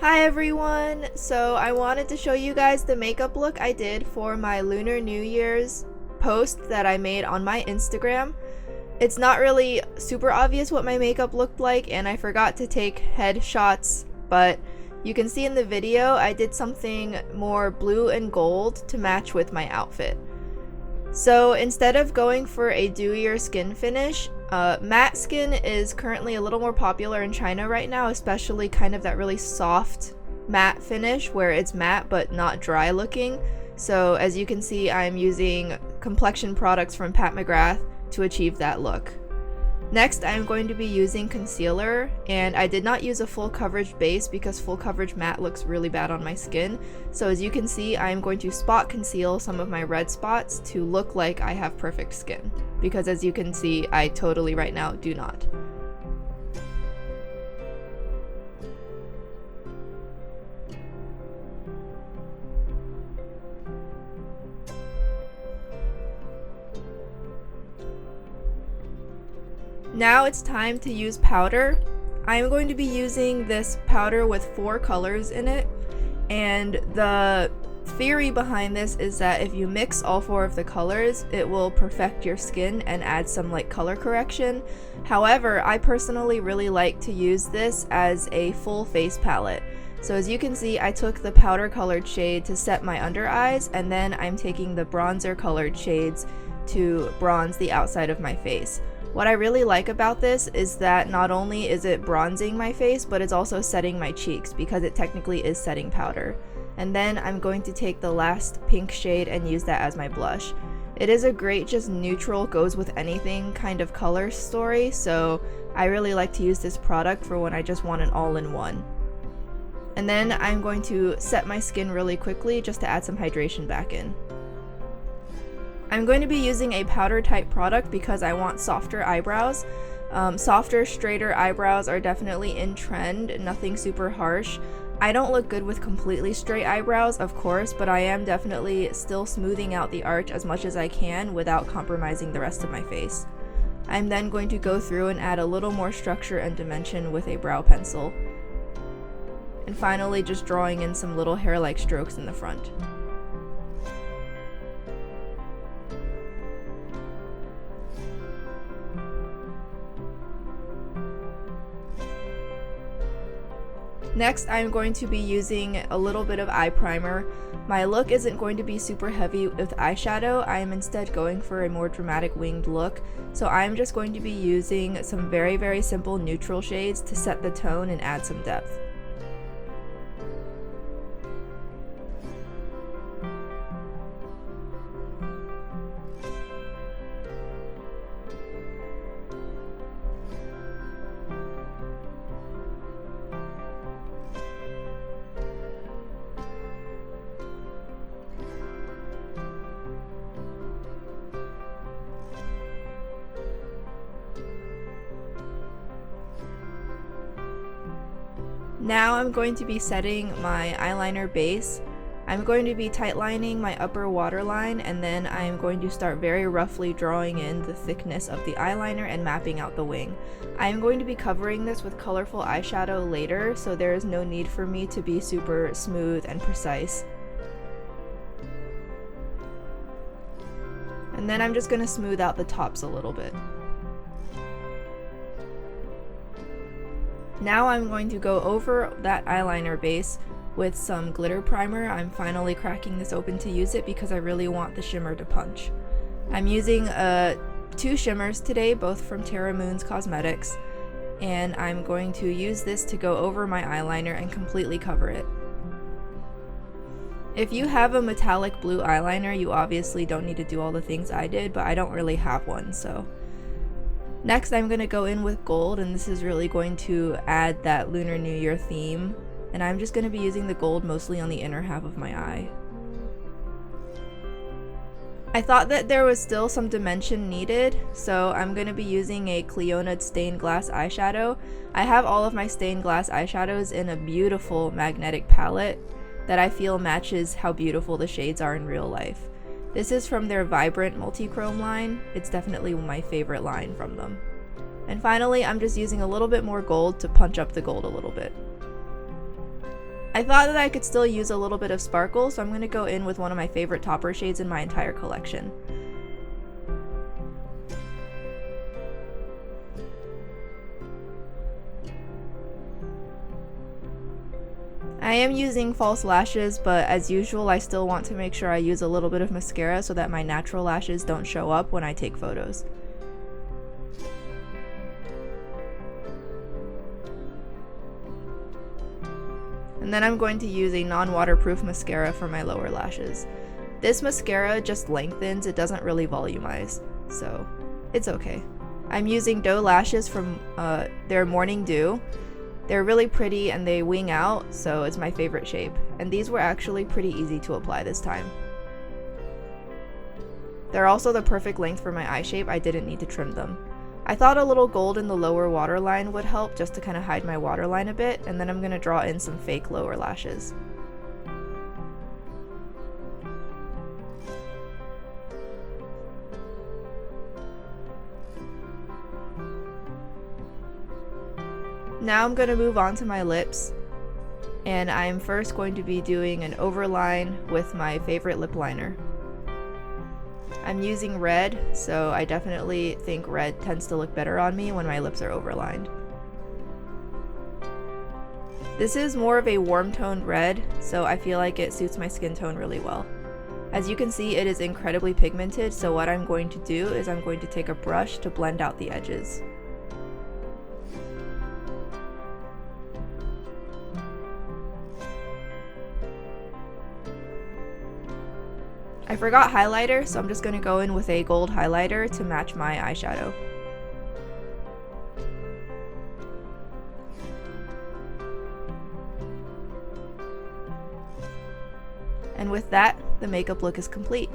Hi everyone! So I wanted to show you guys the makeup look I did for my Lunar New Year's post that I made on my Instagram. It's not really super obvious what my makeup looked like, and I forgot to take headshots, but you can see in the video I did something more blue and gold to match with my outfit. So instead of going for a dewier skin finish, matte skin is currently a little more popular in China right now, especially kind of that really soft matte finish where it's matte but not dry looking. So as you can see, I'm using complexion products from Pat McGrath to achieve that look. Next, I'm going to be using concealer, and I did not use a full coverage base because full coverage matte looks really bad on my skin. So as you can see, I'm going to spot conceal some of my red spots to look like I have perfect skin, because as you can see, I totally right now do not. Now it's time to use powder. I'm going to be using this powder with 4 colors in it, and the theory behind this is that if you mix all 4 of the colors, it will perfect your skin and add some like color correction. However, I personally really like to use this as a full face palette. So as you can see, I took the powder colored shade to set my under eyes, and then I'm taking the bronzer colored shades to bronze the outside of my face. What I really like about this is that not only is it bronzing my face, but it's also setting my cheeks because it technically is setting powder. And then I'm going to take the last pink shade and use that as my blush. It is a great just neutral, goes with anything kind of color story, so I really like to use this product for when I just want an all-in-one. And then I'm going to set my skin really quickly just to add some hydration back in. I'm going to be using a powder type product because I want softer eyebrows. Softer, straighter eyebrows are definitely in trend, nothing super harsh. I don't look good with completely straight eyebrows, of course, but I am definitely still smoothing out the arch as much as I can without compromising the rest of my face. I'm then going to go through and add a little more structure and dimension with a brow pencil. And finally, just drawing in some little hair-like strokes in the front. Next, I'm going to be using a little bit of eye primer. My look isn't going to be super heavy with eyeshadow. I am instead going for a more dramatic winged look. So I'm just going to be using some very simple neutral shades to set the tone and add some depth. Now I'm going to be setting my eyeliner base. I'm going to be tightlining my upper waterline, and then I'm going to start very roughly drawing in the thickness of the eyeliner and mapping out the wing. I'm going to be covering this with colorful eyeshadow later, so there is no need for me to be super smooth and precise. And then I'm just going to smooth out the tops a little bit. Now I'm going to go over that eyeliner base with some glitter primer. I'm finally cracking this open to use it because I really want the shimmer to punch. I'm using 2 shimmers today, both from TERRA Moon's Cosmetics, and I'm going to use this to go over my eyeliner and completely cover it. If you have a metallic blue eyeliner, you obviously don't need to do all the things I did, but I don't really have one, so. Next, I'm going to go in with gold, and this is really going to add that Lunar New Year theme, and I'm just going to be using the gold mostly on the inner half of my eye. I thought that there was still some dimension needed, so I'm going to be using a CLIONADH stained glass eyeshadow. I have all of my stained glass eyeshadows in a beautiful magnetic palette that I feel matches how beautiful the shades are in real life. This is from their Vibrant Multichrome line. It's definitely my favorite line from them. And finally, I'm just using a little bit more gold to punch up the gold a little bit. I thought that I could still use a little bit of sparkle, so I'm going to go in with one of my favorite topper shades in my entire collection. I am using false lashes, but as usual I still want to make sure I use a little bit of mascara so that my natural lashes don't show up when I take photos. And then I'm going to use a non-waterproof mascara for my lower lashes. This mascara just lengthens, it doesn't really volumize, so it's okay. I'm using doe lashes from their Morning Dew. They're really pretty and they wing out, so it's my favorite shape. And these were actually pretty easy to apply this time. They're also the perfect length for my eye shape, I didn't need to trim them. I thought a little gold in the lower waterline would help just to kind of hide my waterline a bit, and then I'm going to draw in some fake lower lashes. Now I'm going to move on to my lips, and I'm first going to be doing an overline with my favorite lip liner. I'm using red, so I definitely think red tends to look better on me when my lips are overlined. This is more of a warm toned red, so I feel like it suits my skin tone really well. As you can see, it is incredibly pigmented, so what I'm going to do is I'm going to take a brush to blend out the edges. I forgot highlighter, so I'm just going to go in with a gold highlighter to match my eyeshadow. And with that, the makeup look is complete.